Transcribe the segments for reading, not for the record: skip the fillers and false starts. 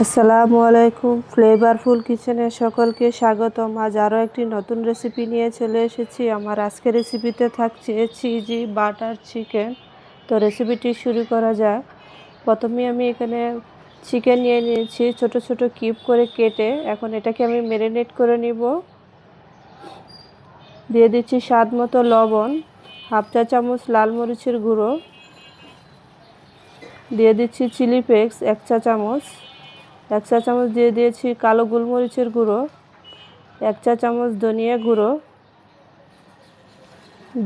আসসালামু আলাইকুম। ফ্লেভারফুল কিচেনে সকলকে স্বাগতম। আজ আরও একটি নতুন রেসিপি নিয়ে চলে এসেছি। আমার আজকের রেসিপিতে থাকছে চিজি বাটার চিকেন। তো রেসিপিটি শুরু করা যাক। প্রথমে আমি এখানে চিকেন নিয়ে নিয়েছি ছোট ছোট কিউব করে কেটে। এখন এটাকে আমি ম্যারিনেট করে নিব। দিয়ে দিচ্ছি স্বাদ মতো লবণ, হাফ চা চামচ লাল মরিচের গুঁড়ো, দিয়ে দিচ্ছি চিলি ফ্লেক্স 1 চা চামচ, 1 চা চামচ দিয়ে দিয়েছি কালো গোলমরিচের গুঁড়ো, 1 চা চামচ ধনিয়া গুঁড়ো,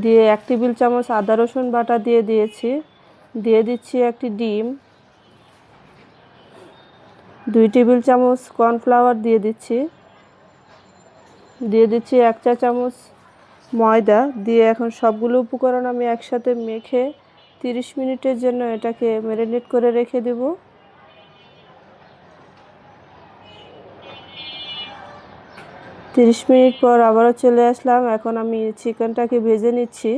দিয়ে 1 টেবিল চামচ আদা রসুন বাটা দিয়ে দিয়েছি। দিয়ে দিচ্ছি একটি ডিম, 2 টেবিল চামচ কর্নফ্লাওয়ার দিয়ে দিচ্ছি। দিয়ে দিচ্ছি 1 চা চামচ ময়দা। দিয়ে এখন সবগুলো উপকরণ আমি একসাথে মেখে 30 মিনিটের জন্য এটাকে ম্যারিনেট করে রেখে দেব। 30 মিনিট পর আবারও চলে আসলাম। এখন আমি চিকেনটাকে ভেজে নিচ্ছি।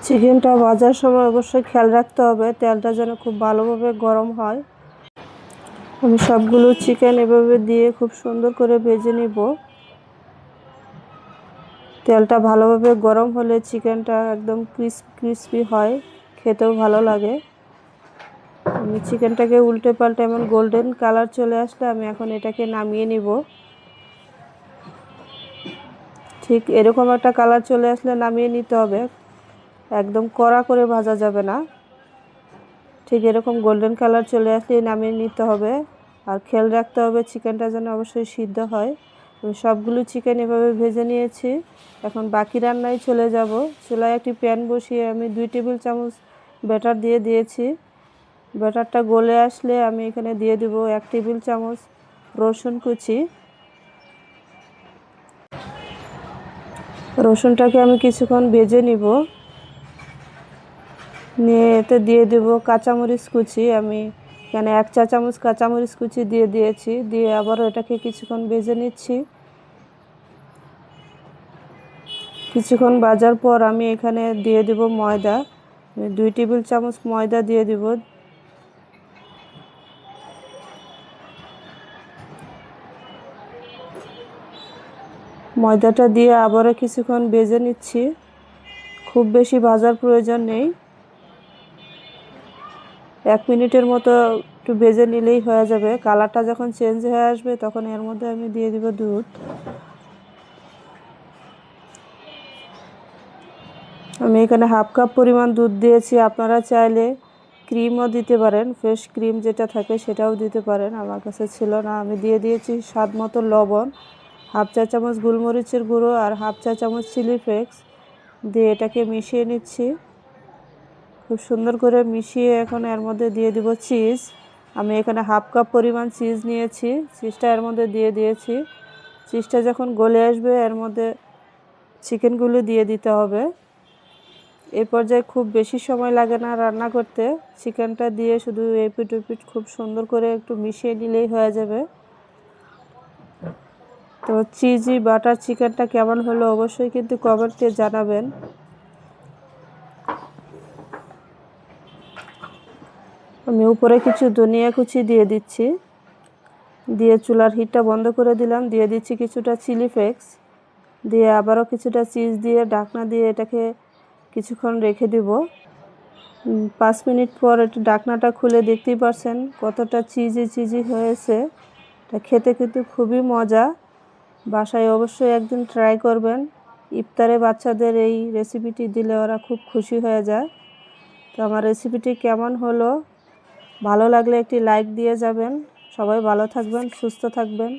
চিকেনটা ভাজার সময় অবশ্যই খেয়াল রাখতে হবে তেলটা যেন খুব ভালোভাবে গরম হয়। আমি সবগুলো চিকেন এভাবে দিয়ে খুব সুন্দর করে ভেজে নিব। তেলটা ভালোভাবে গরম হলে চিকেনটা একদম ক্রিসপি হয়, খেতেও ভালো লাগে। আমি চিকেনটাকে উল্টে পাল্টে এমন গোল্ডেন কালার চলে আসলে আমি এখন এটাকে নামিয়ে নিব। ঠিক এরকম একটা কালার চলে আসলে নামিয়ে নিতে হবে, একদম কড়া করে ভাজা যাবে না। ঠিক এরকম গোল্ডেন কালার চলে আসলেই নামিয়ে নিতে হবে। আর খেয়াল রাখতে হবে চিকেনটা যেন অবশ্যই সিদ্ধ হয়। আমি সবগুলো চিকেন এভাবে ভেজে নিয়েছি। এখন বাকি রান্নায় চলে যাব। চুলায় একটি প্যান বসিয়ে আমি 2 টেবিল চামচ ব্যাটার দিয়ে দিয়েছি। ব্যাটারটা গলে আসলে আমি এখানে দিয়ে দেব 1 টেবিল চামচ রসুন কুচি। রসুনটাকে আমি কিছুক্ষণ ভেজে নিব। নিয়ে এতে দিয়ে দেব কাঁচামরিচ কুচি। আমি এখানে 1 চা চামচ কাঁচামরিচ কুচি দিয়ে দিয়েছি। দিয়ে আবারও এটাকে কিছুক্ষণ ভেজে নিচ্ছি। কিছুক্ষণ ভাজার পর আমি এখানে দিয়ে দেব ময়দা। 2 টেবিল চামচ ময়দা দিয়ে দেব। ময়দাটা দিয়ে আবারও কিছুক্ষণ ভেজে নিচ্ছি। খুব বেশি ভাজার প্রয়োজন নেই, 1 মিনিটের মতো একটু ভেজে নিলেই হয়ে যাবে। কালারটা যখন চেঞ্জ হয়ে আসবে তখন এর মধ্যে আমি দিয়ে দেব দুধ। আমি এখানে হাফ কাপ পরিমাণ দুধ দিয়েছি। আপনারা চাইলে ক্রিমও দিতে পারেন, ফ্রেশ ক্রিম যেটা থাকে সেটাও দিতে পারেন। আমার কাছে ছিল না। আমি দিয়ে দিয়েছি স্বাদ মতো লবণ, হাফ চা চামচ গোলমরিচের গুঁড়ো আর হাফ চা চামচ চিলি ফ্লেক্স দিয়ে এটাকে মিশিয়ে নিচ্ছি। খুব সুন্দর করে মিশিয়ে এখন এর মধ্যে দিয়ে দিব চিজ। আমি এখানে হাফ কাপ পরিমাণ চিজ নিয়েছি, চিজটা এর মধ্যে দিয়ে দিয়েছি। চিজটা যখন গলে আসবে এর মধ্যে চিকেনগুলো দিয়ে দিতে হবে। এই পর্যায়ে খুব বেশি সময় লাগে না রান্না করতে। চিকেনটা দিয়ে শুধু এপিট ওপিট খুব সুন্দর করে একটু মিশিয়ে নিলেই হয়ে যাবে। তো চিজি বাটার চিকেনটা কেমন হলো অবশ্যই কিন্তু কমেন্টে জানাবেন। আমি উপরে কিছু ধনিয়া কুচি দিয়ে দিচ্ছি। দিয়ে চুলার হিটটা বন্ধ করে দিলাম। দিয়ে দিচ্ছি কিছুটা চিলি ফ্লেক্স। দিয়ে আবারও কিছুটা চিজ দিয়ে ঢাকনা দিয়ে এটাকে কিছুক্ষণ রেখে দিব। 5 মিনিট পর একটু ঢাকনাটা খুলে দেখতেই পারছেন কতটা চিজি হয়েছে। এটা খেতে কিন্তু খুবই মজা। বাসায় অবশ্যই একদিন ট্রাই করবেন। ইফতারে বাচ্চাদের এই রেসিপিটি দিলে ওরা খুব খুশি হয়ে যায়। তো আমার রেসিপিটি কেমন হলো, ভালো লাগলে একটি লাইক দিয়ে যাবেন। সবাই ভালো থাকবেন, সুস্থ থাকবেন।